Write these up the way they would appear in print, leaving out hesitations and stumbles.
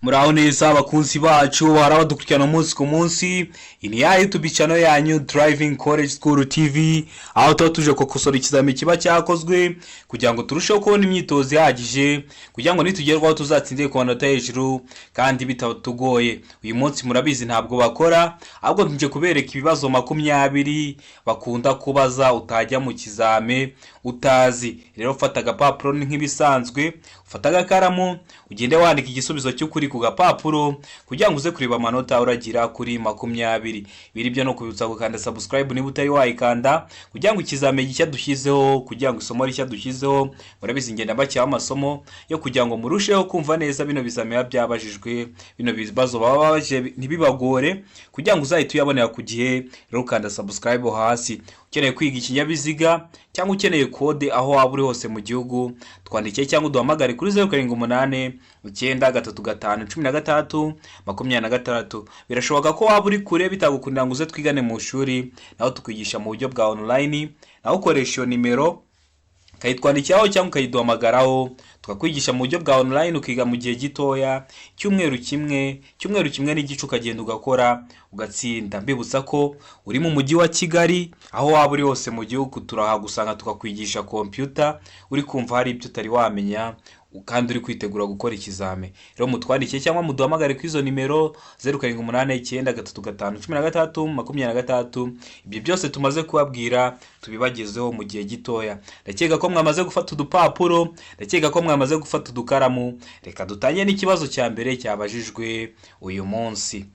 Muraho neza abakunzi bacu harabadukurikirana umunsi ku munsi. Ini ya YouTube channel yanyu Driving College School TV, aho tuba tuje kokosora ikizami kiba cyakozwe kugira ngo turusheho kubona imyitozo ihagije kugira ngo nitugerwaho tuzatsindire ku manota hejuru kandi bitatugoye. Uyu munsi murabizi ntabwo bakora, ahubwo nje kubereka ibibazo 20 bakunda kubaza utajya mu kizame utazi. Rero fata agapapuro nk'ibisanzwe, ufata agakaramu, ugende wandika igisubizo cy'ukuri ku gapapuro kugira ngo uze kureba amanota uragira kuri 20. Biri byo no kubutsa gukanda subscribe niba utari wayikanda kugira ngo ikizame gishya dushyizeho, kugira ngo isomo rishya dushyizeho murabizi ngenda bacyaho amasomo yo kugira ngo murusheho kumva neza bino bizame byabajijwe, bino bibazo babaje ntibibagore kugira ngo uzahite uyabonera ku gihe. Rero kanda subscribe hasi. Ukeneye kwiga ikinyabiziga cyangwa ukeneye kode aho waba uri hose mu gihugu, twandike cyangwa duhamagare kuri 0789 935 16 birashoboka ko waba uri kure bitagukundira ngo uze twigane mu shuri, naho tukwigisha mu buryo bwa online. Naho ukoresha iyo nimero kayitwandikiraho cyangwa ukayiduhamagaraho, tukakwigisha mu buryo bwa online ukiga mu gihe gitoya, cyumweru kimwe n'igice ukagenda ugakora ugatsinda. Mbibutsa ko uri mu mujyi wa Kigali, aho waba uri hose mu gihugu turahagusanga tukakwigisha computer, uri kumva hari ibyo utari wamenya kandi uri kwitegura gukora ikizame. Rero mutwandike cyangwa muduhamagare kuri izo nimero 0789 ibyo byose tumaze kubabwira tubibagezeho mu gihe gitoya. Ndakeka ko mwamaze gufata udupapuro, ndakeka ko mwamaze gufata udukaramu. Reka dutangire n'ikibazo cya mbere cyabajijwe uyu munsi.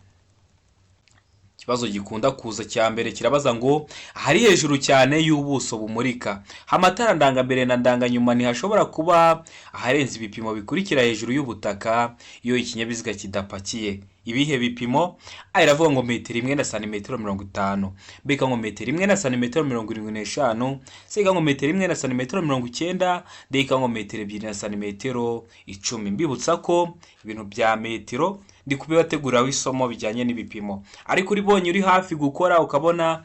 Ikibazo gikunda kuza cya mbere kirabaza ngo hari hejuru cyane y'ubuso bumurika, amatara ndanga mbere na ndanga nyuma ntihashobora kuba aharenze ibipimo bikurikira hejuru y'ubutaka iyo ikinyabiziga kidapakiye. Ibihe bipimo? Iravuga ngo metero 1 na santimetero 50, beka ngo metero 1 na santimetero 75, sega ngo metero 1 na santimetero 90, deka ngo metero 2 na santimetero 10. Mbibutsa ko ibintu bya metero ndi kubibateguraho isomo bijyanye n'ibipimo, ariko uribonye uri hafi gukora ukabona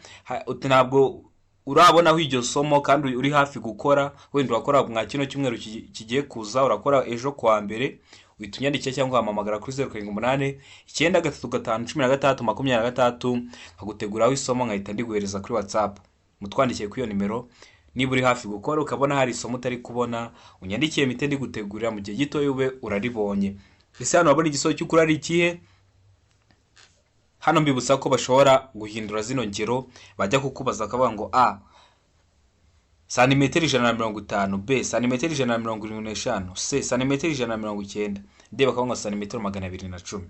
ntabwo urabonaho iryo somo kandi uri hafi gukora, wenda urakora mwa kino cyumweru kigiye kuza, urakora ejo kwa mbere, witunyandike cyangwa hamamagara kuri 0789 935 nkaguteguraho isomo nkahita ndiguhereza kuri WhatsApp. Mutwandikiye kuri iyo nimero niba uri hafi gukora ukabona hari isomo utari kubona, unyandikiye mite ndigutegurira mu gihe gito ube uraribonye. Ese hano wabona igisozo cy'ukuri ari ikihe? Hano mbibutsa ko bashobora guhindura zino ngero, bajya kukubaza akavuga ngo a santimetero 150, b santimetero 175, c santimetero 190, d bakavuga ngo santimetero 210.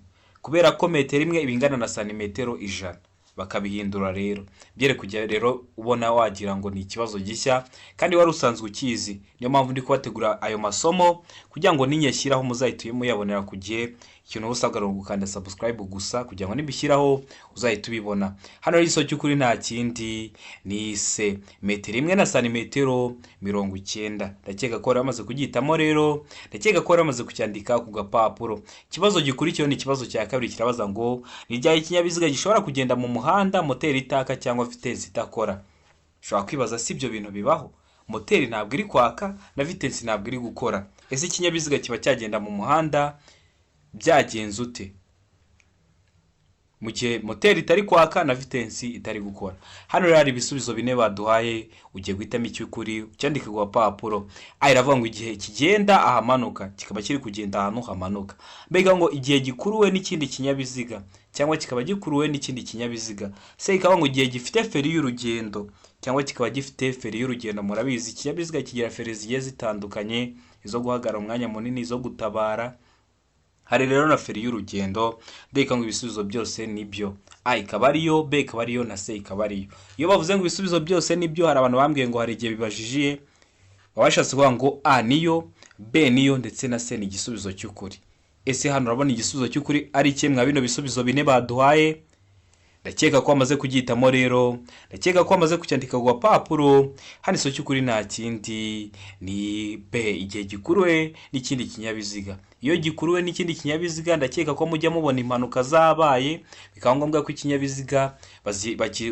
Kubera ko metero imwe ibingana na santimetero 100 bakabihindura. Rero byere kujya rero ubona wagira ngo ni ikibazo gishya kandi wari usanzwe ukizi. Niyo mpamvu ndi kubategura ayo masomo kugira ngo ninyashyiraho muzahite muyabonera ku gihe. Ikintu usabwa no gukanda subscribe gusa kugira ngo nibishyiraho uzahite ubibona. Hano ari igisozo cy'ukuri nta kindi ni c metero 1 na santimetero 90. Ndakeka ko bamaze kugitamo, rero ndakeka ko bamaze kucyandika ku gapapuro. Ikibazo gikurikiyeho ni ikibazo cya kabiri kirabaza ngo ni ryari ikinyabiziga gishobora kugenda mu muhanda moteri itaka cyangwa vitesi idakora. Ushobora kwibaza si ibyo bintu bibaho? Moteri ntabwo iri kwaka na vitesi ntabwo iri gukora, ese ikinyabiziga kiba cyagenda mu muhanda byagenze ute mu gihe moteri itari kwaka na vitesi itari gukora? Hano rero hari ibisubizo 4 baduhaye, ugiye guhitamo icy'ukuri cyandika ku gapapuro. Iravuga ngo igihe kigenda ahamanuka kikaba kiri kugenda ahantu hamanuka, mbega ngo igihe gikuruwe n'ikindi kinyabiziga cyangwa kikaba gikuruwe n'ikindi kinyabiziga. Se ikaba ngo igihe gifite feri y'urugendo cyangwa kikaba gifite feri y'urugendo. Murabizi ikinyabiziga kigira feri zigiye zitandukanye, izo guhagarara umwanya munini, izo gutabara, hari rero na feri y'urugendo. Deka ngo ibisubizo byose nibyo, a ikaba ariyo, b ikaba ariyo na c ikaba ariyo. Iyo bavuze ngo ibisubizo byose nibyo, hari abantu bambwiye ngo hari igihe bibajijiye babashatse kuvuga ngo a niyo, b niyo ndetse na c ni igisubizo cy'ukuri. Ese hano urabona igisubizo cy'ukuri ari kimwe bino bisubizo 4 baduhaye? Ndakeka ko amaze kugitamo, rero ndakeka ko amaze kucyandika ku gapapuro. Hano igisozo cy'ukuri nta kindi ni b igihe gikuruwe n'ikindi kinyabiziga. Iyo gikuruwe n'ikindi kinyabiziga ndakeka ko mujya mubona impanuka zabaye bikaba ngombwa ko ikinyabiziga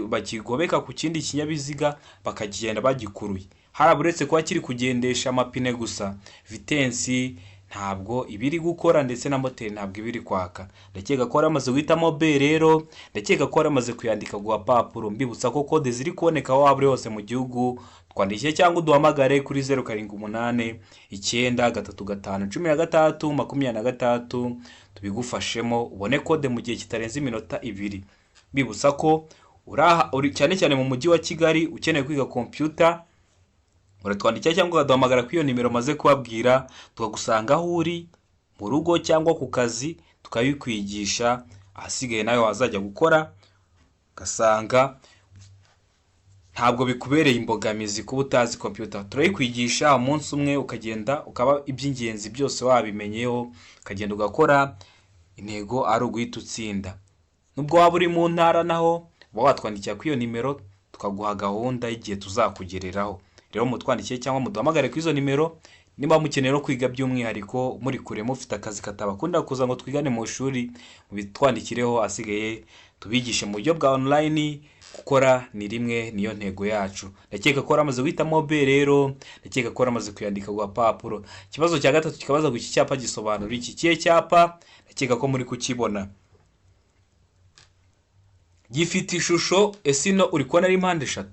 bakigobeka ku kindi kinyabiziga bakagenda bagikuruye. Haraburetse kuba kiri kugendesha amapine gusa, vitensi ntabwo ibiri gukora ndetse na moteri ntabwo ibiri kwaka. Ndakeka ko waramaze guhitamo B rero, ndakeka ko waramaze kuyandika ku gapapuro. Mbibutsa ko kode ziri kuboneka aho waba uri hose mu gihugu, twandikire cyangwa uduhamagare kuri 0788 tubigufashemo ubone kode mu gihe kitarenze iminota 2. Mbibutsa ko uri cyane cyane mu mujyi wa Kigali ukeneye kwiga computer, uratwandikira cyangwa ukaduhamagara kuri iyo nimero maze kubabwira, tukagusanga aho uri mu rugo cyangwa ku kazi tukabikwigisha. Ahasigaye nawe wazajya gukora ugasanga ntabwo bikubereye imbogamizi kuba utazi computer. Turayikwigisha umunsi umwe ukagenda ukaba iby'ingenzi byose wabimenyeho, ukagenda ugakora, intego ari uguhita utsinda. Nubwo waba uri mu ntara naho uba watwandikira kuri iyo nimero tukaguha gahunda y'igihe tuzakugereraho. Rero mutwandikiye cyangwa muduhamagare kuri izo nimero niba mukeneye no kwiga by'umwihariko muri kure mufite akazi katabakunda kuza ngo twigane mu ishuri, mubitwandikireho. Asigaye tubigishe mu buryo bwa online. Gukora ni rimwe, niyo ntego yacu. Ndakeka ko waramaze guhitamo B rero, ndakeka ko waramaze kuyandika ku gapapuro. Ikibazo cya gatatu kikabaza ngo iki cyapa gisobanura iki. Kiye cyapa ndakeka ko muri kukibona. Gifite ishusho, ese ino uri kubona ari impande 3,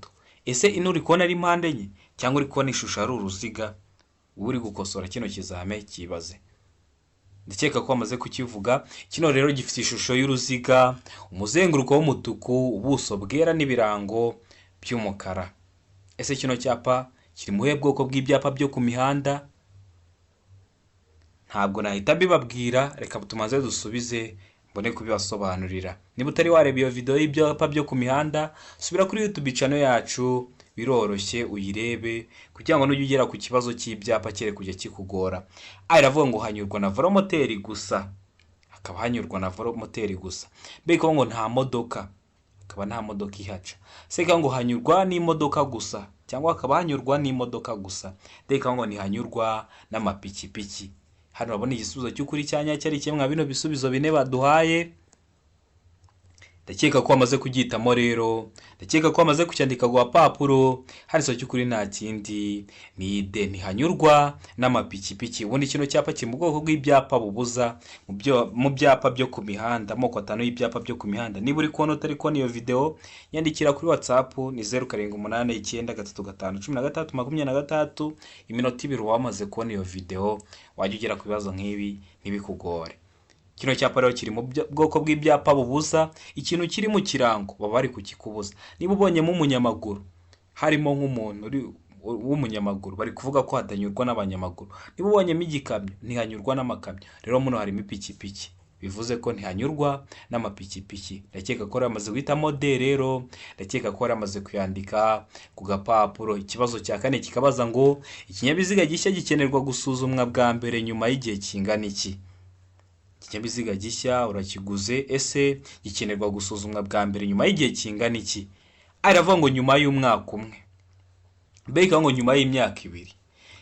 ese ino uri kubona ari impande 4, cyangwa uri kubona ishusho ari uruziga? Uri gukosora kino kizame kibaze. Ndakeka ko wamaze kukivuga. Kino rero gifite ishusho y'uruziga, umuzenguruko w'umutuku, ubuso bwera n'ibirango by'umukara. Ese kino cyapa kiri mu bwoko bw'ibyapa byo ku mihanda? Ntabwo nahita mbibabwira, reka tumaze dusubize mbone kubibasobanurira. Niba utari wareba iyo video y'ibyapa byo ku mihanda, subira kuri YouTube channel yacu, biroroshye uyirebe kugira ngo nujye ugera ku kibazo cy'ibyapa cyere kujya kikugora. Aravuga ngo hanyurwa na velomoteri gusa, akaba hanyurwa na velomoteri gusa. Beko ngo nta modoka, akaba nta modoka ihaca. Seka ngo hanyurwa n'imodoka gusa, cyangwa akaba hanyurwa n'imodoka gusa. Beko ngo ni hanyurwa n'amapikipiki. Hano babona igisubizo cy'ukuri cyanya cyari kimwe bino bisubizo bine baduhaye. Ndakeka ko wamaze kugitamo rero, ndakeka ko wamaze kucyandika ku gapapuro. Hariso cy'ukuri nta kindi ni D, ni hanyurwa n'amapikipiki. Ubundi kino cyapa kiri mu bwoko bw'ibyapa bubuza mu byapa byo ku mihanda, moko 5 y'ibyapa byo ku mihanda. Niba uri kubona utari kubona iyo video, yandikira kuri WhatsApp ni 0789931323. Iminota 2 wamaze kubona iyo video, wajya ugera ku bibazo nk'ibi ntibikugore. Kino cyapa rero kiri mu bwoko bw'ibyapa bubuza ikintu kiri mu kirango, baba bari kukikubuza. Niba ubonyemo umunyamaguru, harimo nk'umuntu w'umunyamaguru, bari kuvuga ko hatanyurwa n'abanyamaguru. Niba ubonyemo igikamyo, ntihanyurwa n'amakamyo. Rero muno harimo ipikipiki, bivuze ko ntihanyurwa n'amapikipiki. Ndakeka ko yaramaze guhitamo D rero, ndakeka ko yaramaze kuyandika ku gapapuro. Ikibazo cya 4 kikabaza ngo ikinyabiziga gishya gikenerwa gusuzumwa bwa mbere nyuma y'igihe kingana iki? Ikinyabiziga gishya urakiguze, ese gikenerwa gusuzumwa bwa mbere nyuma y'igihe kingana iki? Aravuga ngo nyuma y'umwaka umwe, beka ngo nyuma y'imyaka 2.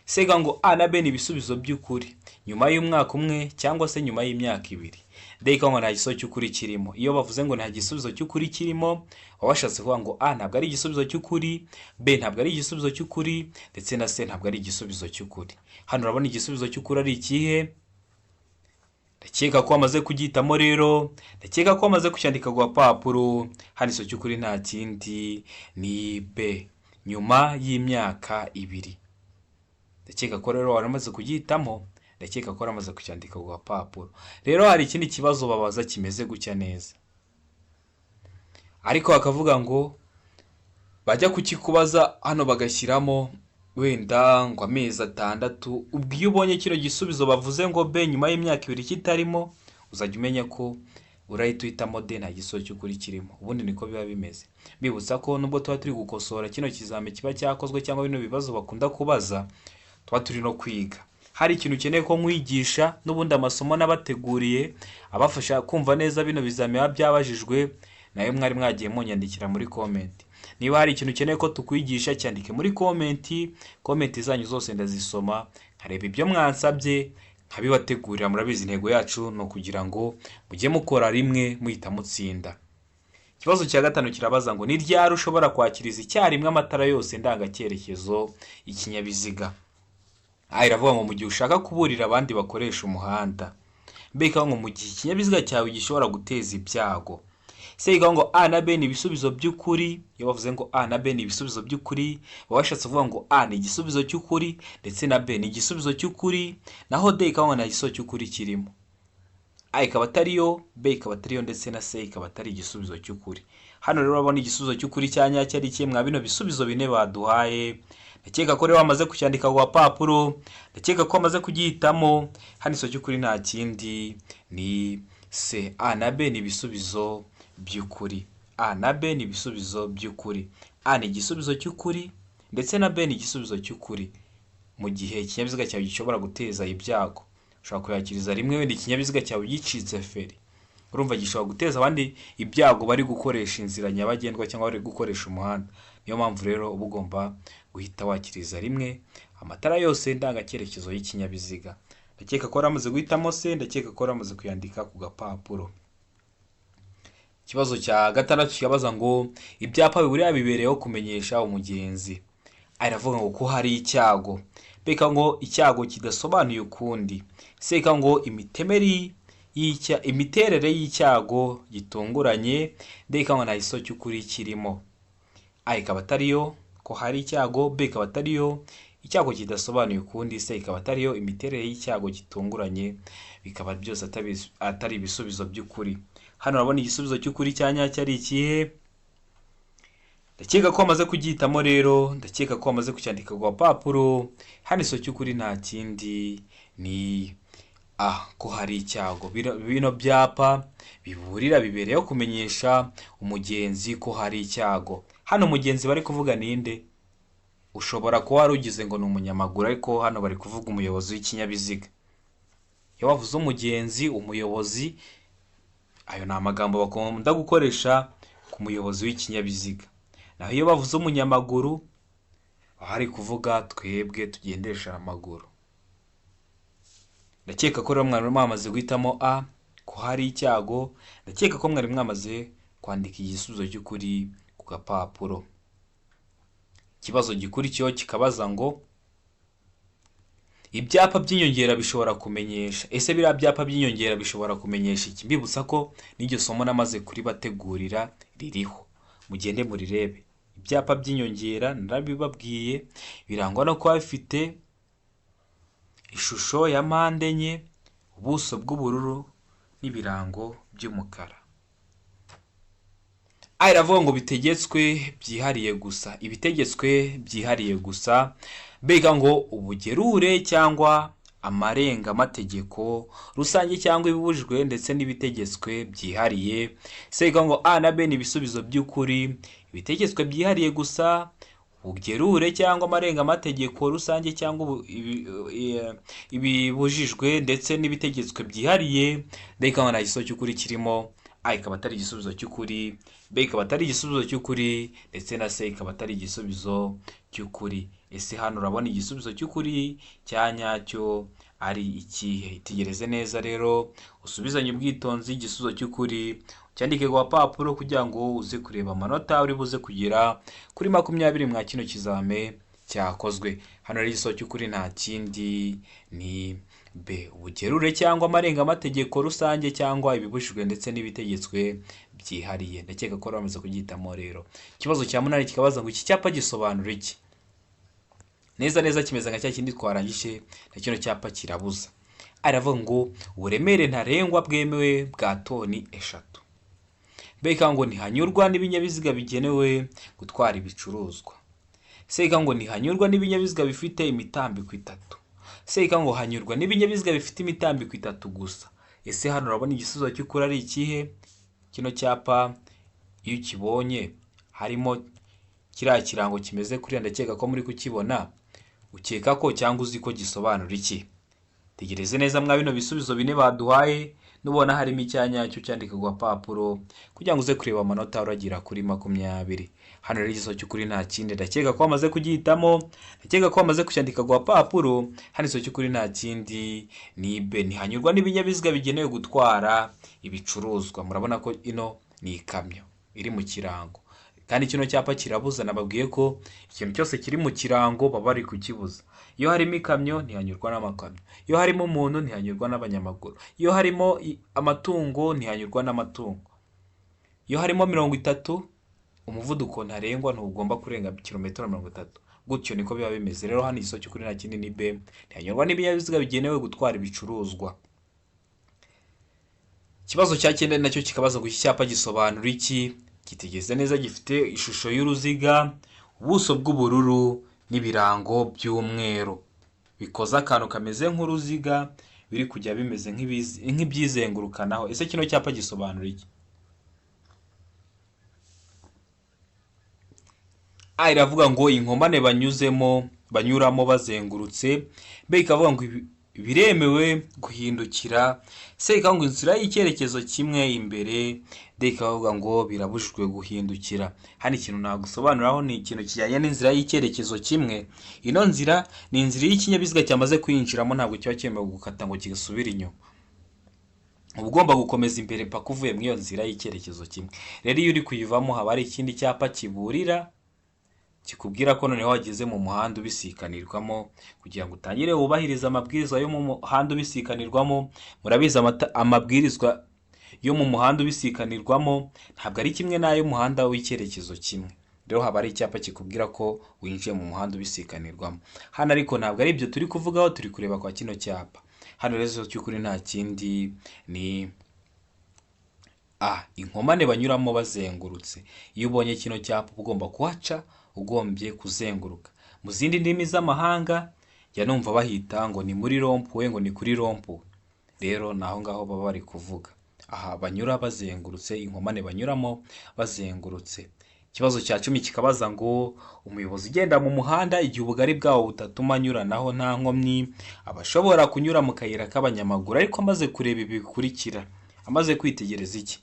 Sega ngo A na B ni ibisubizo by'ukuri, nyuma y'umwaka umwe cyangwa se nyuma y'imyaka 2. Beka ngo nta gisubizo cy'ukuri kirimo. Iyo bavuze ngo nta gisubizo cy'ukuri kirimo, wabashatse kuvuga ngo A ntabwo ari igisubizo cy'ukuri, B ntabwo ari igisubizo cy'ukuri, ndetse na C ntabwo ari igisubizo cy'ukuri. Hano urabona igisubizo cy'ukuri ari ikihe? Ndakeka ko wamaze kugitamo rero, ndakeka ko wamaze kucyandika ku gapapuro. Haniso cy'ukuri nta kindi ni B, nyuma y'imyaka 2. Ndakeka ko rero waramaze kugitamo, ndakeka ko waramaze kucyandika ku gapapuro. Rero hari ikindi kibazo babaza kimeze gutya neza, ariko bakavuga ngo bajya kukikubaza hano bagashyiramo wenda ngo amezi 6. Ubwiye ubonye kino gisubizo bavuze ngo B nyuma y'imyaka 2 kitarimo, uzajya umenya ko urahita uhitamo D, nta gisubizo cy'ukuri kirimo. Ubundi niko biba bimeze. Bibutsa ko nubwo tuba turi gukosora kino kizame kiba cyakozwe cyangwa bino bibazo bakunda kubaza, tuba turi no kwiga. Hari ikintu ukeneye ko nkwigisha n'ubundi amasomo nabateguriye abafasha kumva neza bino bizame byabajijwe, nayo mwari mwagiye munyandikira muri comment. Niba hari ikintu ukeneye ko tukwigisha, cyandike muri comment zanyu zose ndazisoma, hareba ibyo mwansabye nkabibategurira. Murabizi intego yacu no kugira ngo mujye mukora rimwe muhita mutsinda. Ikibazo cya 5 kirabaza ngo ni ryari ushobora kwakiriza icyarimwe amatara yose ndanga cyerekezo ikinyabiziga? aha iravuga ngo mu gihe ushaka kuburira abandi bakoresha umuhanda, mbega ngo mu gihe ikinyabiziga cyawe gishobora guteza ibyago. Se ikavuga ngo A na B ni ibisubizo by'ukuri. Iyo bavuze ngo A na B ni ibisubizo by'ukuri, baba bashatse kuvuga ngo A ni igisubizo cy'ukuri ndetse na B ni igisubizo cy'ukuri, naho D ikavuga ngo nta gisubizo cy'ukuri kirimo. A ikaba atariyo, B ikaba atariyo ndetse na C ikaba atari igisubizo cy'ukuri. Hano rero urabona igisubizo cy'ukuri cya nyacyo ari kimwe bino bisubizo bine baduhaye. Ndakeka ko rero wamaze kucyandika ku gapapuro, ndakeka ko wamaze kugihitamo. Hano igisubizo cy'ukuri nta kindi ni C. A na B ni ibisubizo by'ukuri. A na B ni ibisubizo by'ukuri. A ni igisubizo cy'ukuri ndetse na B ni igisubizo cy'ukuri. Mu gihe ikinyabiziga cyawe gishobora guteza ibyago, ushobora kuyakiriza rimwe wenda ikinyabiziga cyawe gicitse feri. Urumva gishobora guteza abandi ibyago bari gukoresha inzira nyabagendwa cyangwa bari gukoresha umuhanda. Niyo mpamvu rero uba ugomba guhita wakiriza rimwe amatara yose ndangacyerekezo y'ikinyabiziga. Ndakeka ko waramaze guhitamo C, ndakeka ko waramaze kuyandika ku gapapuro. Ikibazo cya gatandatu kikabaza ngo ibyapa biburiya bibereyeho kumenyesha umugenzi. Aravuga ngo ko hari icyago. Beka ngo icyago kidasobanuye ukundi. Seka ngo imiterere y'icyago gitunguranye. Ndeka ngo nta gisobanuro cy'ukuri kirimo. A ikaba atariyo ko hari icyago, B ikaba atariyo icyago kidasobanuye ukundi, C ikaba atariyo imiterere y'icyago gitunguranye, bikaba byose atari ibisubizo by'ukuri. Hano urabona igisubizo cy'ukuri cya nyacyo ari ikihe? Ndakeka ko wamaze kugihitamo rero, ndakeka ko wamaze kucyandika ku gapapuro. Hano igisubizo cy'ukuri nta kindi ni A, ko hari icyago. Bino byapa biburira bibereyeho kumenyesha umugenzi ko hari icyago. Hano umugenzi bari kuvuga ninde? Ushobora kuba warugize ngo ni umunyamaguru, ariko hano bari kuvuga umuyobozi w'ikinyabiziga. Iyo bavuze umugenzi, umuyobozi, ayo ni amagambo bakunda gukoresha ku muyobozi w'ikinyabiziga. Naho iyo bavuze umunyamaguru, bari kuvuga twebwe tugendesha amaguru. Ndakeka ko rero mwari mwamaze guhitamo A, ko hari icyago. Ndakeka ko mwari mwamaze kwandika igisubizo cy'ukuri ku gapapuro. Ikibazo gikurikiyeho kikabaza ngo ibyapa by'inyongera bishobora kumenyesha. Ese biriya byapa by'inyongera bishobora kumenyesha iki? Mbibutsa ko n'iryo somo namaze kuribategurira ririho, mugende murirebe. Ibyapa by'inyongera narabibabwiye, birangwa no kuba bifite ishusho ya mpande enye, ubuso bw'ubururu n'ibirango by'umukara. Iravuga ngo bitegetswe byihariye gusa. Ibitegetswe byihariye gusa. Mbega ngo ubugerure cyangwa amarenga-mategeko rusange cyangwa ibibujijwe ndetse n'ibitegetswe byihariye. Sega ngo A na B ni ibisubizo by'ukuri. Ibitegetswe byihariye gusa, ubugerure cyangwa amarenga-mategeko rusange cyangwa ibibujijwe ndetse n'ibitegetswe byihariye. Mbega ngo nta gisubizo cy'ukuri kirimo. A ikaba atari igisubizo cy'ukuri, B ikaba atari igisubizo cy'ukuri ndetse na C ikaba atari igisubizo cy'ukuri. Ese hano urabona igisubizo cy'ukuri cya nyacyo ari ikihe? Itegereze neza rero, usubizanye ubwitonzi igisubizo cy'ukuri, cyandike ku gapapuro kugira ngo uze kureba amanota uri buze kugera kuri 20 mwa kino kizame cyakozwe. Hano rero igisubizo cy'ukuri nta kindi ni B, ubugerure cyangwa amarenga-mategeko rusange cyangwa ibibujijwe ndetse n'ibitegetswe byihariye. Ndakeka ko bamaze kugihitamo rero. Ikibazo cya 8 kikabaza ngo iki cyapa gisobanura iki? Neza neza kimeze nka cya kindi twarangije, na kino cyapa kirabuza. Aravuga ngo uburemere ntarengwa bwemewe bwa toni 3. Mbega ngo ntihanyurwa n'ibinyabiziga bigenewe gutwara ibicuruzwa. Sega ngo ntihanyurwa n'ibinyabiziga bifite imitambiko 3. Sega ngo hanyurwa n'ibinyabiziga bifite imitambiko 3 gusa. Ese hano urabona igisubizo cy'ukuri ari ikihe? Kino cyapa iyo ukibonye harimo kiriya kirango kimeze kuriya, ndakeka ko muri kukibona, ukeka ko cyangwa uzi ko gisobanura iki? Tegereze neza mwa bino bisubizo bine baduhaye, nubona harimo icyanya cyo cyandika ku gapapuro kugira ngo uze kureba amanota uragira kuri 20. Hano rero igisubizo cy'ukuri nta kindi, ndakeka ko wamaze kugihitamo, ndakeka ko wamaze kucyandika ku gapapuro. Hano igisubizo cy'ukuri nta kindi ni B, ntihanyurwa n'ibinyabiziga bigenewe gutwara ibicuruzwa. Murabona ko ino ni ikamyo iri mu kirango, kandi kino cyapa kirabuza. Nababwiye ko ikintu cyose kiri mu kirango baba bari kukibuza. iyo harimo ikamyo ntihanyurwa n'amakamyo, iyo harimo umuntu ntihanyurwa n'abanyamaguru, iyo harimo amatungo ntihanyurwa n'amatungo, iyo harimo 30 umuvuduko ntarengwa ntugomba kurenga kilometero 30. Gutyo niko biba bimeze. Rero hano igiso cy'ukuri nta kindi ni B, ntihanyurwa n'ibinyabiziga bigenewe gutwara ibicuruzwa. Ikibazo cya 9 nacyo kikabaza ngo iki cyapa gisobanura iki? Kitegeze neza, gifite ishusho y'uruziga, ubuso bw'ubururu n'ibirango by'umweru, bikoze akantu kameze nk'uruziga, biri kujya bimeze nk'ibyizengurukanaho. Ese kino cyapa gisobanura iki? Iravuga ngo inkomane banyuramo bazengurutse. B ikavuga ngo biremewe guhindukira. C ikavuga ngo inzira y'icyerekezo kimwe imbere. D ikavuga ngo birabujijwe guhindukira. Hano ikintu nagusobanuraho ni ikintu kijyanye n'inzira y'icyerekezo kimwe. Ino nzira ni inzira y'ikinyabiziga cyamaze kwinjiramo, ntabwo kiba cyemewe gukata ngo kigasubira inyuma. Uba ugomba gukomeza imbere paka uvuye mu iyo nzira y'icyerekezo kimwe. Rero iyo uri kuyivamo haba hari ikindi cyapa kiburira, kikubwira ko noneho wageze mu muhanda ubisikanirwamo, kugira ngo utangire wubahiriza amabwiriza yo mu muhanda ubisikanirwamo. Murabizi amabwirizwa yo mu muhanda ubisikanirwamo ntabwo ari kimwe n'ayo muhanda w'icyerekezo kimwe. Rero haba ari icyapa kikubwira ko winjiye mu muhanda ubisikanirwamo. Hano ariko ntabwo ari ibyo turi kuvugaho, turi kureba kwa kino cyapa. Hano rero cy'ukuri nta kindi ni inkomane banyuramo bazengurutse. Iyo ubonye kino cyapa ugomba kuhaca, ugombye kuzenguruka. Mu zindi ndimi z'amahanga ya numva bahita ngo ni muri rompuwe, ngo ni kuri rompuwe. Rero naho ngaho baba bari kuvuga banyura bazengurutse, inkomane banyuramo bazengurutse. Ikibazo cya 10 kikabaza ngo umuyobozi ugenda mu muhanda igihe ubugari bwawo butatuma anyuranaho nta nkomyi abashobora kunyura mu kayira k'abanyamaguru, ariko amaze kureba ibi bikurikira, amaze kwitegereza iki?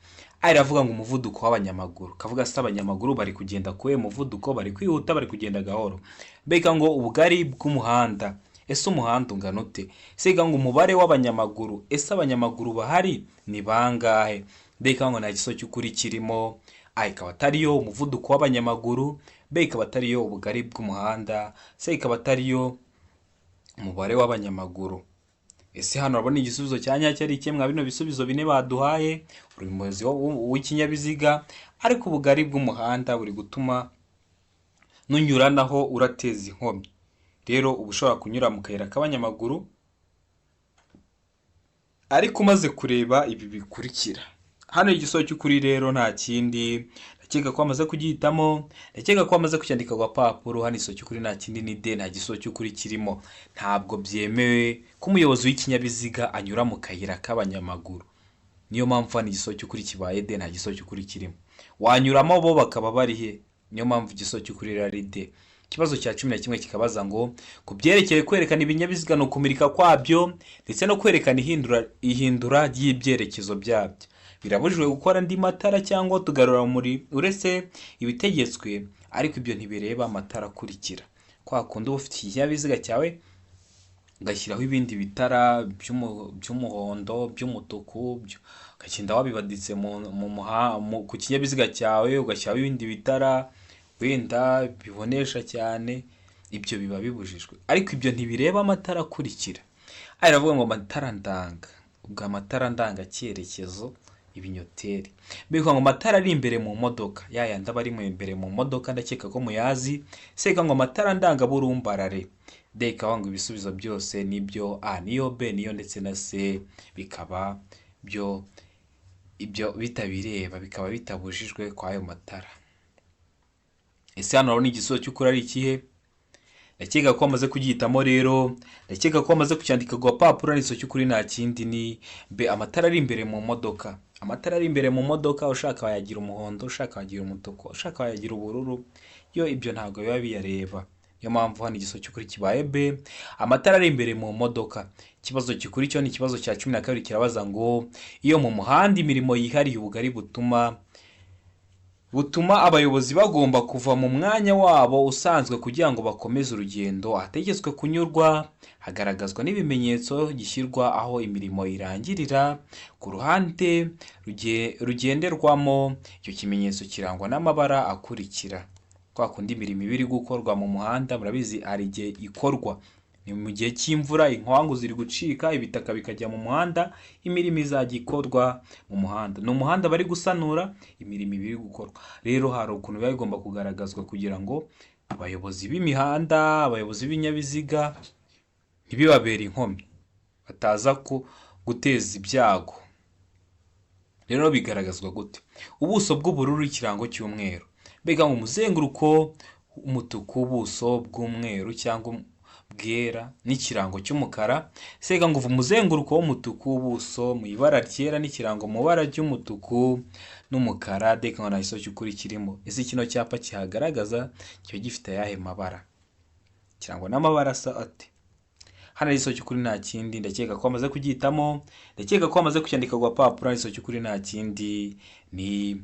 Iravuga ngo umuvuduko w'abanyamaguru. Kavuga se abanyamaguru bari kugenda kuwe muvuduko, bari kwihuta, bari kugenda gahoro. Beka ngo ubugari bw'umuhanda, ese umuhanda ungana ute? Sega ngo umubare w'abanyamaguru, ese abanyamaguru bahari ni bangahe? Beka ngo nta giso cy'ukuri kirimo. Ikaba atariyo umuvuduko w'abanyamaguru, B ikaba atariyo ubugari bw'umuhanda, C ikaba atariyo umubare w'abanyamaguru. Ese hano urabona igisubizo cya nyacyo ari kimwe bino bisubizo bine baduhaye. Uri umuyobozi w'ikinyabiziga, ariko ubugari bw'umuhanda buri gutuma nunyuranaho urateza inkomyi. Rero uba ushobora kunyura mu kayira k'abanyamaguru, ariko umaze kureba ibi bikurikira. Hano igisozo cy'ukuri rero nta kindi, ndakeka ko amaze kugihitamo, ndakeka ko amaze kucyandika kwa papuro. Hano igisozo cy'ukuri nta kindi ni D, nta gisozo cy'ukuri kirimo. Ntabwo byemewe ko umuyobozi w'ikinyabiziga anyura mu kayira k'abanyamaguru. Niyo mpamvu hano igisozo cy'ukuri kibaye D, nta gisozo cy'ukuri kirimo. Wanyuramo bo bakaba bari he? Niyo mpamvu igisozo cy'ukuri ari D. Ikibazo cya 11 kikabaza ngo kubyerekeye kwerekana ibinyabiziga no kumurika kwabyo ndetse no kwerekana ihindura ry'ibyerekezo byabyo. Birabujijwe gukora andi matara cyangwa tugarura muri uretse ibitegetswe, ariko ibyo ntibireba amatara akurikira. Kwa kundi ufite ikinyabiziga cyawe ugashyiraho ibindi bitara by'umuhondo, by'umutuku, ugakinda wabibaditse ku kinyabiziga cyawe, ugashyiraho ibindi bitara wenda bibonesha cyane, ibyo biba bibujijwe. Ariko ibyo ntibireba amatara akurikira. Aravuga ngo amatara ndanga, ubwo amatara ndanga cyerekezo ibinyoteri. Biko ngo amatara ari imbere mu modoka, yayandi aba ari imbere mu modoka, ndakeka ko muyazi. Seka ngo amatara ndanga burumbarare. Deka wangu ibisubizo byose nibyo A niyo B niyo ndetse na C bikaba byo ibyo bitabireba, bikaba bitabujijwe kwa ayo matara. Ese hano urabona igisubizo cy'ukuri ari ikihe? Ndakeka ko amaze kugihitamo rero, ndakeka ko amaze kucyandika ku papuro. N'igisozo cy'ukuri nta kindi ni B, amatara ari imbere mu modoka. Amatara ari imbere mu modoka, ushaka wayagira umuhondo, ushaka wayagira umutuku, ushaka wayagira ubururu, yo ibyo ntabwo biba biyareba. Niyo mpamvu hano igisozo cy'ukuri kibaye B, amatara ari imbere mu modoka. Ikibazo gikuri cyo ni ikibazo cya 12 kirabaza ngo iyo mu muhanda imirimo yihariye ubugari butuma abayobozi bagomba kuva mu mwanya wabo usanzwe kugira ngo bakomeze urugendo ategetswe kunyurwa, hagaragazwa n'ibimenyetso gishyirwa aho imirimo irangirira ku ruhande rugenderwamo. Icyo kimenyetso kirangwa n'amabara akurikira. Kwa kundi imirimo ibiri gukorwa mu muhanda, murabizi ari igihe ikorwa ni mu gihe cy'imvura, inkangu ziri gucika, ibitaka bikajya mu muhanda, imirimo izajya ikorwa mu muhanda. Ni umuhanda bari gusanura, imirimo ibiri gukorwa. Rero hari ukuntu biba bigomba kugaragazwa kugira ngo abayobozi b'imihanda, abayobozi b'ibinyabiziga ntibibabere inkomyi, bataza guteza ibyago. Rero bigaragazwa gute? Ubuso bw'ubururu, ikirango cy'umweru. Mbega ngo umuzenguruko umutuku, ubuso bw'umweru cyangwa bwera n'ikirango cy'umukara. Sega ngo umuzenguruko w'umutuku, ubuso mu ibara ryera n'ikirango mu ibara ry'umutuku n'umukara. Deka ngo nta gisozi cy'ukuri kirimo. Ese kino cyapa kihagaragaza kiba gifite ayahe mabara? Kirangwa n'amabara asa ate? Hano igisozi cy'ukuri nta kindi, ndakeka ko amaze kugihitamo, ndakeka ko amaze kucyandika ku papuro. Igisozi cy'ukuri nta kindi ni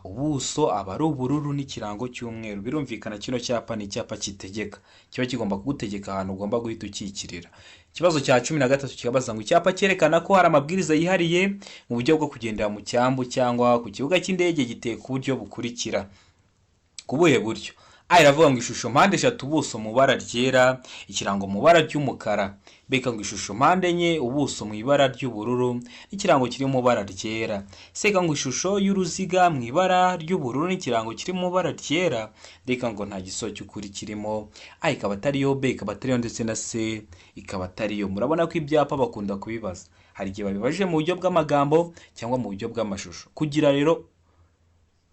ubuso aba ari ubururu n'ikirango cy'umweru. Birumvikana kino cyapa ni icyapa kitegeka, kiba kigomba kugutegeka ahantu ugomba guhita ukikirira. Ikibazo cya 13 kikabaza ngo icyapa cyerekana ko hari amabwiriza yihariye mu buryo bwo kugendera mu cyambu cyangwa ku kibuga cy'indege giteye ku buryo bukurikira. Ku buhe buryo? Iravuga ngo ishusho mpande eshatu, ubuso mu ibara ryera, ikirango mu ibara ry'umukara. Beka ngo ishusho mpande enye, ubuso mu ibara ry'ubururu n'ikirango kiri mu ibara ryera. Seka ngo ishusho y'uruziga mu ibara ry'ubururu n'ikirango kiri mu ibara ryera. Deka ngo nta gisozi cy'ukuri kirimo. Ikaba atariyo, B ikaba atariyo, ndetse na C ikaba atariyo. Murabona ko ibyapa bakunda kubibaza, hari igihe babibaje mu buryo bw'amagambo cyangwa mu buryo bw'amashusho. Kugira rero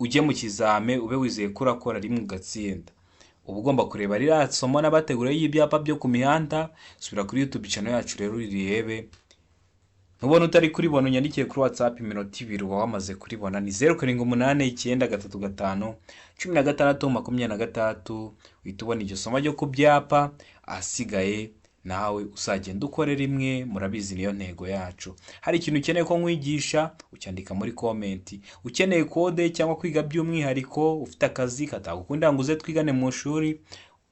ujye mu kizame ube wizeye ko urakora rimwe ugatsinda, uba ugomba kureba ririya somo n'abategura y'ibyapa byo ku mihanda. Subira kuri YouTube channel yacu rero urirebe. Nubona utari kuribona unyandikiye kuri WhatsApp iminota 2 uba wamaze kuribona. Ni 0789351623 uhita ubona iryo somo ryo ku byapa. Ahasigaye nawe uzagenda ukore rimwe, murabizi niyo ntego yacu. Hari ikintu ukeneye ko nkwigisha, ucyandika muri comment. Ukeneye kode cyangwa kwiga by'umwihariko, ufite akazi katagukunda ngo uze twigane mu shuri,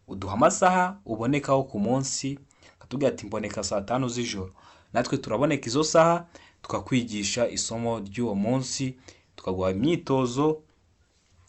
uduha amasaha ubonekaho ku munsi, katubwira ati mboneka saa 5 z'ijoro. Natwe turaboneka izo saha tukakwigisha isomo ry'uwo munsi, tukaguha imyitozo.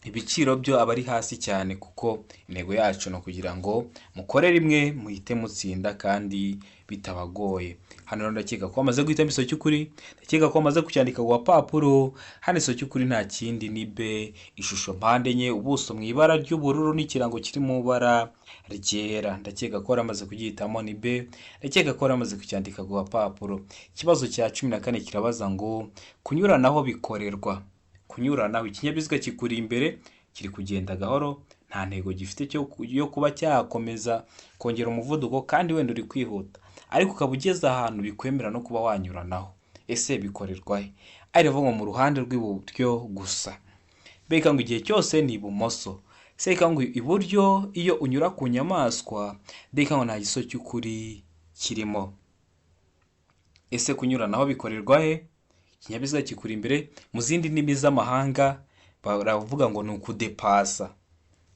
Ibiciro byo aba ari hasi cyane, kuko intego yacu no kugira ngo mukore rimwe muhite mutsinda kandi bitabagoye. Hano rero ndakeka ko amaze guhita igisozi cy'ukuri, ndakeka ko amaze kucyandika ku papuro. Hano igisozi cy'ukuri nta kindi ni B, ishusho mpande enye, ubuso mu ibara ry'ubururu n'ikirango kiri mu ibara ryera. Ndakeka ko amaze kugihitamo ni B, ndakeka ko amaze kucyandika ku papuro. Ikibazo cya 14 kirabaza ngo kunyuranaho bikorerwa. Kunyuranaho, ikinyabiziga kikuri imbere kiri kugenda gahoro, nta ntego gifite yo kuba cyakomeza kongera umuvuduko, kandi wenda uri kwihuta, ariko ukaba ugeze ahantu bikwemera no kuba wanyuranaho. Ese bikorerwa he? Iravuga mu ruhande rw'iburyo gusa. Beka ngo igihe cyose ni ibumoso. Seka ngo iburyo iyo unyura ku nyamaswa. Beka ngo nta gisozi cy'ukuri kirimo. Ese kunyuranaho bikorerwa he? Ikinyabiziga kikuri imbere, mu zindi ndimi z'amahanga baravuga ngo ni ukudepasa.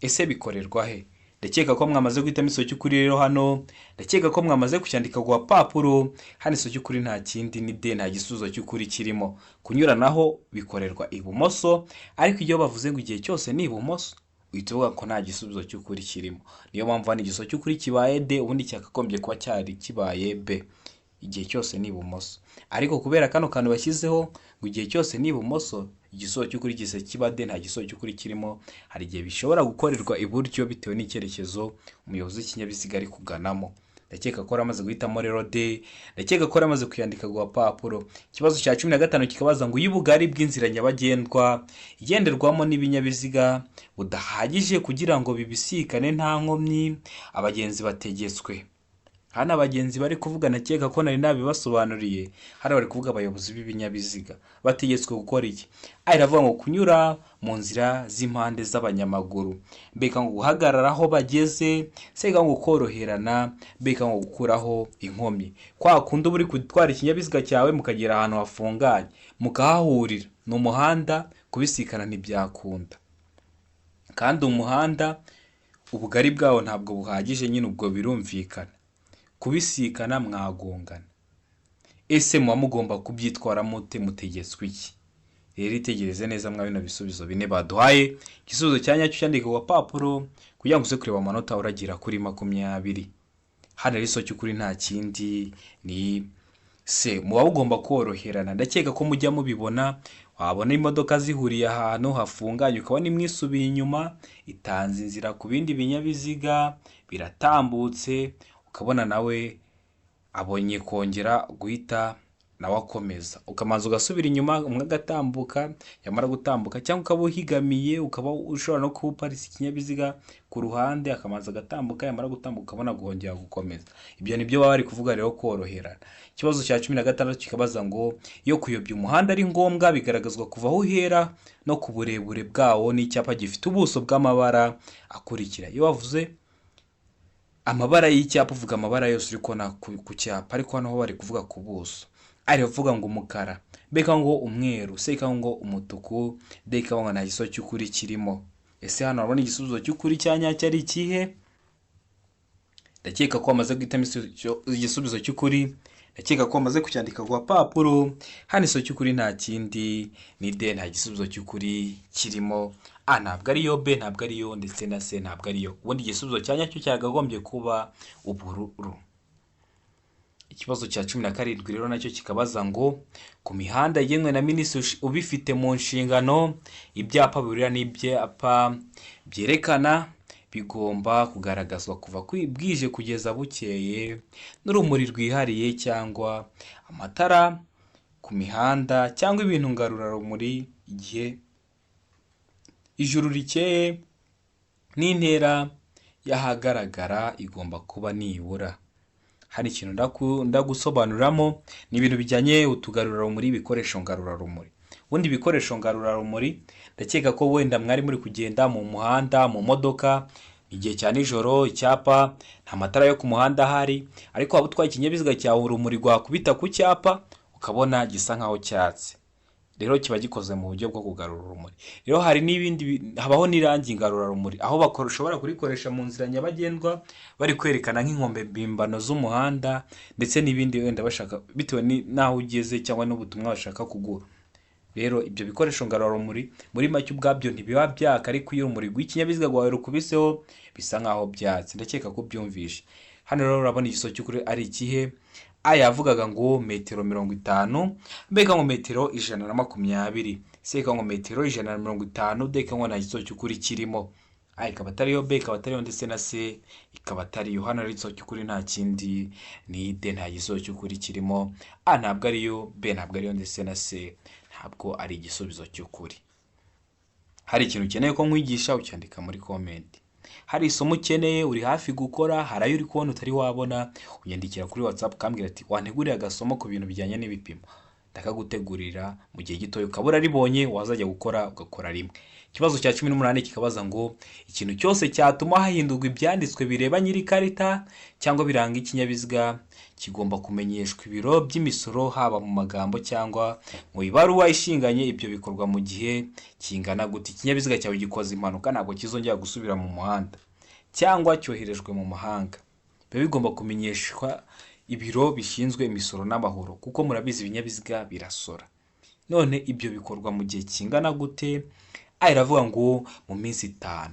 Ese bikorerwa he? Ndakeka ko mwamaze guhitamo igisozi cy'ukuri rero hano. Ndakeka ko mwamaze kucyandika ku papuro. Hano igisozi cy'ukuri nta kindi ni D, nta gisubizo cy'ukuri kirimo. Kunyuranaho bikorerwa ibumoso, ariko iyo bavuze ngo igihe cyose ni ibumoso, uhita uvuga ko nta gisubizo cy'ukuri kirimo. Niyo mpamvu hano igisozi cy'ukuri kibaye D, ubundi cyakagombye kuba cyari kibaye B. Igihe cyose ni ibumoso, ariko kubera kano kantu bashyizeho ngo igihe cyose ni ibumoso, igisozi cy'ukuri gise kiba D, nta gisozi cy'ukuri kirimo. Hari igihe bishobora gukorerwa iburyo bitewe n'icyerekezo umuyobozi w'ikinyabiziga ari kuganamo. Ndakeka ko amaze guhitamo rero D, ndakeka ko amaze kuyandika ku papuro. Ikibazo cya 15 kikabaza ngo ubugari bw'inzira nyabagendwa igenderwamo n'ibinyabiziga budahagije kugira ngo bibisikane nta nkomyi, abagenzi bategetswe. Hano abagenzi bari kuvuga, nakeka ko nari nabibasobanuriye. Hano bari kuvuga abayobozi b'ibinyabiziga bategetswe gukora iki? Iravuga ngo kunyura mu nzira z'impande z'abanyamaguru. Beka ngo guhagarara aho bageze. Sega ngo koroherana. Beka ngo gukuraho inkomyi. Kwa kundi buri gutwara ikinyabiziga cyawe mukagera ahantu hafunganye, mukahahurira no muhanda, kubisikana ntibyakunda. Kandi umuhanda ubugari bwawo ntabwo buhagije, nyine ubwo birumvikana. Kubisikana mwagongana. Ese muba mugomba kubyitwara mute? Mutegetswe iki? Rero itegereze neza mwa bino bisubizo bine baduhaye. Igisubizo cyanya cyo cyandika ku papuro kugira ngo uze kureba amanota uragira kuri 20. hano rero isomo cy'ukuri nta kindi ni se, muba mugomba koroherana. Ndakeka ko mujya mubibona, wabona imodoka zihuriye ahantu hafunganye ukabona imwe isubiye inyuma itanze inzira ku bindi binyabiziga, biratambutse, ukabona nawe abonye kongera guhita nawe akomeza, ukamanza ugasubira inyuma, umwe agatambuka, yamara gutambuka cyangwa ukaba uhigamiye, ukaba ushobora no kuba uparitse ikinyabiziga ku ruhande, akamanza agatambuka, yamara gutambuka ukabona guhongera gukomeza. Ibyo ni byo baba bari kuvuga rero koroherana. Ikibazo cya 16 kikabaza ngo iyo kuyobya umuhanda ari ngombwa bigaragazwa kuva aho uhera no ku burebure bwawo n'icyapa gifite ubuso bw'amabara akurikira. Iyo wavuze amabara y'icyapa uvuga amabara yose uri kubona ku cyapa, ariko hano ho bari kuvuga ku buso. Ari bavuga ngo umukara, beka ngo umweru, seka ngo umutuku, deka ngo nta gisozo cy'ukuri kirimo. Ese hano urabona igisubizo cy'ukuri cya nyacyo ari ikihe? Ndakeka ko wamaze guhitamo igisubizo cy'ukuri, ndakeka ko wamaze kucyandika ku papuro. Hano isomo cy'ukuri nta kindi ni D, nta gisubizo cy'ukuri kirimo. A ntabwo ariyo, B ntabwo ariyo, ndetse na C ntabwo ariyo. Ubundi igisubizo cya nyacyo cyagagombye kuba ubururu. Ikibazo cya 17 rero nacyo kikabaza ngo ku mihanda igenwe na minisitiri ubifite mu nshingano, ibyapa biburira n'ibyapa byerekana bigomba kugaragazwa kuva bwije kugeza bukeye, n'urumuri rwihariye cyangwa amatara ku mihanda cyangwa ibintu ngarurarumuri igihe ijuru rikeye, n'intera y'ahagaragara igomba kuba nibura. Hari ikintu ndagusobanuriramo, ni ibintu bijyanye utugarurarumuri, ibikoresho ngarurarumuri. Ubundi ibikoresho ngarurarumuri, ndakeka ko wenda mwari muri kugenda mu muhanda mu modoka igihe cya nijoro, icyapa nta matara yo ku muhanda ahari, ariko waba utwaye ikinyabiziga cyawe urumuri rwakubita ku cyapa ukabona gisa nkaho cyatse, rero kiba gikoze mu buryo bwo kugarura urumuri. Rero hari n'ibindi, habaho n'irangi ngarurarumuri, aho bashobora kurikoresha mu nzira nyabagendwa bari kwerekana nk'inkombe mbimbano z'umuhanda, ndetse n'ibindi wenda bashaka bitewe n'aho ugeze cyangwa n'ubutumwa bashaka kuguha. Rero ibyo bikoresho ngarurarumuri muri make ubwabyo ntibiba byaka, ariko iyo urumuri rw'ikinyabiziga rwawe rukubiseho bisa nkaho byatse. Ndakeka ko byumvishe. Hano rero urabona igisozo cy'ukuri ari ikihe? A yavugaga ngo metero 50, mbega ngo metero 120, seka ngo metero 150, deka ngo nta gisozo cy'ukuri kirimo. A ikaba atariyo, B ikaba atariyo, ndetse na C ikaba atariyo. Hano rero igisozo cy'ukuri nta kindi ni D, nta gisozo cy'ukuri kirimo. A ntabwo ariyo, B ntabwo ariyo, ndetse na C ntabwo ari igisubizo cy'ukuri. Hari ikintu ukeneye ko nkwigisha ucyandika muri comment. Hari isomo ukeneye uri hafi gukora, hari ayo uri kubona utari wabona, unyandikira kuri WhatsApp ukambwira ati wanteguriye agasomo ku bintu bijyanye n'ibipimo. Ndakagutegurira mu gihe gito, ukabura ribonye wazajya gukora ugakora rimwe. Ikibazo cya 18 kikabaza ngo ikintu cyose cyatuma hahindurwa ibyanditswe bireba nyiri karita cyangwa biranga ikinyabiziga kigomba kumenyeshwa ibiro by'imisoro, haba mu magambo cyangwa mu ibaruwa ishinganye. Ibyo bikorwa mu gihe kingana gute? Ikinyabiziga cyawe gikoze impanuka, ntabwo kizongera gusubira mu muhanda, cyangwa cyoherejwe mu mahanga, biba bigomba kumenyeshwa ibiro bishinzwe imisoro n'amahoro, kuko murabizi ibinyabiziga birasora. None ibyo bikorwa mu gihe kingana gute? A iravuga ngo mu minsi 5,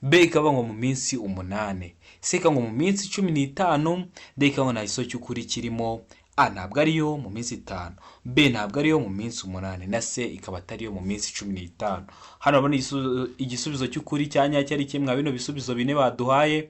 B ikaba ngo mu minsi 8, C ikaba ngo mu minsi 15, D ikaba ngo nta gisozo cy'ukuri kirimo. A ntabwo ariyo mu minsi 5, B ntabwo ariyo mu minsi 8, na C ikaba atariyo mu minsi 15. Hano urabona igisubizo cy'ukuri cya nyacyo ari kimwe bino bisubizo bine baduhaye.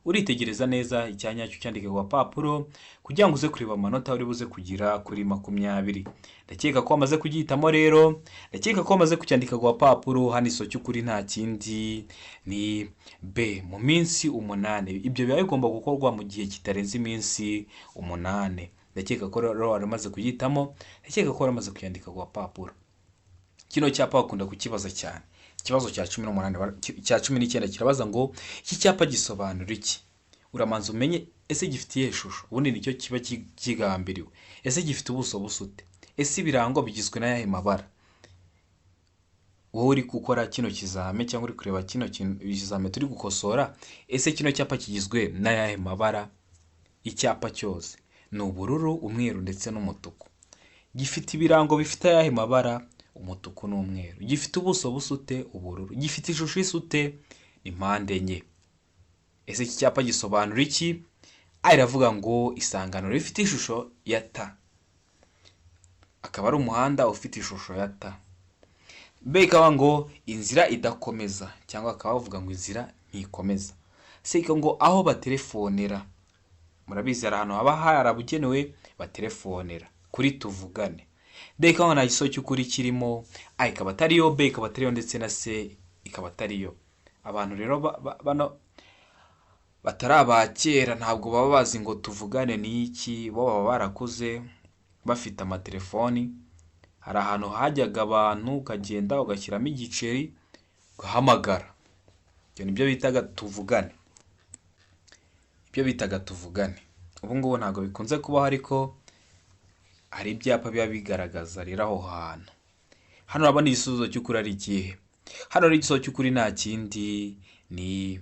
Uritegereza neza icyanyacyo cyandike ku papuro kugira ngo uze kureba amanota uri buze kugira kuri 20. Ndakeka ko wamaze kugihitamo rero, ndakeka ko wamaze kucyandika ku papuro. Hano isomo cy'ukuri nta kindi ni B, mu minsi 8. Ibyo biba bigomba gukorwa mu gihe kitarenze iminsi 8. Ndakeka ko rero waramaze kugihitamo, ndakeka ko waramaze kuyandika ku papuro. Kino cyapa bakunda kukibaza cyane. Ikibazo cya 19 kirabaza ngo iki cyapa gisobanura iki? Uramanza umenye ese gifitiye ishusho, ubundi nicyo kiba kigambiriwe. Ese gifite ubuso busute? Ese ibirango bigizwe n'ayahe mabara? Wowe uri gukora kino kizame cyangwa uri kureba kino kizame turi gukosora, ese kino cyapa kigizwe n'ayahe mabara? Icyapa cyose ni ubururu, umweru ndetse n'umutuku. Gifite ibirango bifite ayahe mabara? Umutuku n'umweru. Gifite ubuso busute? Ubururu. Gifite ishusho isute? Impande enye. Ese iki cyapa gisobanura iki? A iravuga ngo isangano rifite ishusho ya T, akaba ari umuhanda ufite ishusho ya T. B ikaba ngo inzira idakomeza, cyangwa akaba bavuga ngo inzira ntikomeza. C ikaba ngo aho batelefonera, murabizi hari ahantu haba harabugenewe batelefonera kuri tuvugane. D ikaba nta gisobanuro cy'ukuri kirimo, A ikaba atariyo, B ikaba atariyo, ndetse na C ikaba atariyo. Abantu rero bano batari abakera ntabwo baba bazi ngo tuvugane ni iki, bo baba barakuze bafite amatelefoni. Hari ahantu hajyaga abantu ukagenda ugashyiramo igiceri ugahamagara, ibyo nibyo bitaga tuvugane, ibyo bitaga tuvugane. Ubu ngubu ntabwo bikunze kubaho, ariko hari ibyapa biba bigaragaza rero aho hantu. Hano urabona igisubizo cy'ukuri ari ikihe? Hano rero igisubizo cy'ukuri nta kindi ni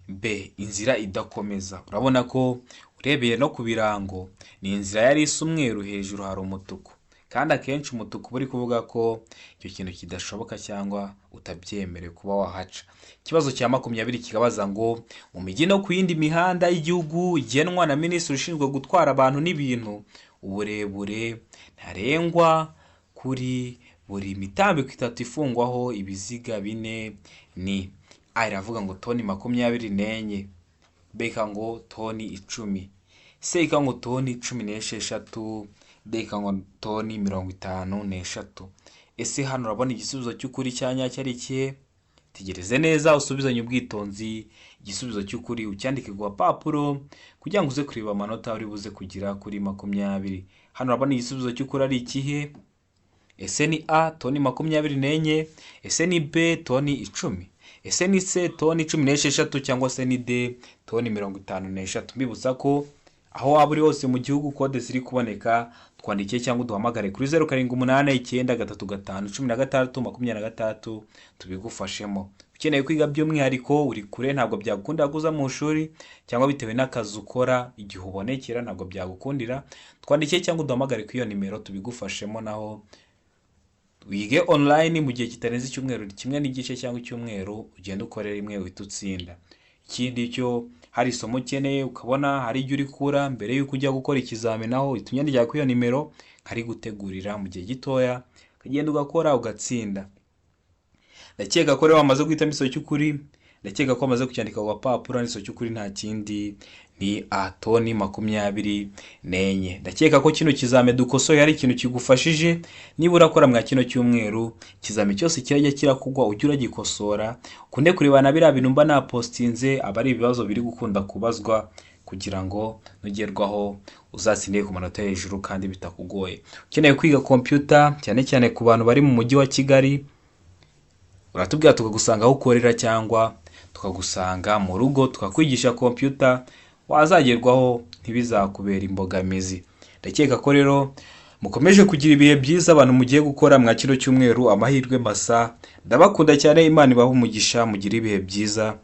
B, inzira idakomeza. Urabona ko urebeye no ku birango ni inzira yari isa umweru, hejuru hari umutuku, kandi akenshi umutuku uri kuvuga ko icyo kintu kidashoboka cyangwa utabyemerewe kuba wahaca. Ikibazo cya 20 kikabaza ngo mu mijyi no ku yindi mihanda y'igihugu igenwa na minisitiri ushinzwe gutwara abantu n'ibintu, uburebure ntarengwa kuri buri mitambiko 3 ifungwaho ibiziga 4 ni A iravuga ngo toni 24, B ikaba ngo toni 10, C ikaba ngo toni 16, D ikaba ngo toni 53. Ese hano urabona igisubizo cy'ukuri cya nyacyo ari ikihe? Tegereze neza usubizanye ubwitonzi igisubizo cy'ukuri ucyandike ku papuro kugira ngo uze kureba amanota uri buze kugira kuri 20. Hano urabona igisubizo cy'ukuri ari ikihe? Ese ni A toni 24, ese ni B toni 10, ese ni C toni 16, cyangwa se ni D toni 53. Mbibutsa ko aho waba uri hose mu gihugu kode ziri kuboneka, twandikiye cyangwa uduhamagare kuri 0789931623 tubigufashemo. Ukeneye kwiga by'umwihariko uri kure ntabwo byagukundira kuza mu shuri, cyangwa bitewe n'akazi ukora igihe ubonekera ntabwo byagukundira, twandikiye cyangwa uduhamagare kuri iyo nimero tubigufashemo, naho wige online mu gihe kitarenze icyumweru kimwe n'igice cyangwa icyumweru, ugenda ukorera rimwe uhita utsinda. Ikindi cyo hari isomo ukeneye ukabona hari ibyo uri kura mbere y'uko ujya gukora ikizamini, naho utunyandikira kuri iyo nimero kari gutegurira mu gihe gitoya, ukagenda ugakora ugatsinda. Ndakeka ko rero wamaze guhitamo igisobanuro cy'ukuri, ndakeka ko wamaze kucyandika ku papuro. N'igisobanuro cy'ukuri nta kindi ni A toni 24. Ndakeka ko kino kizame dukosoye ari ikintu kigufashije. Niba urakora mwa kino cyumweru, kizame cyose kirajya kirakugwa ujye uragikosora, kunde kurebana biriya bintu mba na postinze aba ari ibibazo biri gukunda kubazwa, kugira ngo nugerwaho uzatsindire ku manota hejuru kandi bitakugoye. Ukeneye kwiga computer cyane cyane ku bantu bari mu mujyi wa Kigali, uratubwira tukagusanga aho ukorera cyangwa tukagusanga mu rugo tukakwigisha computer, wazagerwaho ntibizakubera imbogamizi. Ndakeka ko rero mukomeje kugira ibihe byiza abantu mugiye gukora mwa kino cyumweru, amahirwe masa. Ndabakunda cyane, Imana ibahe umugisha, mugira ibihe byiza.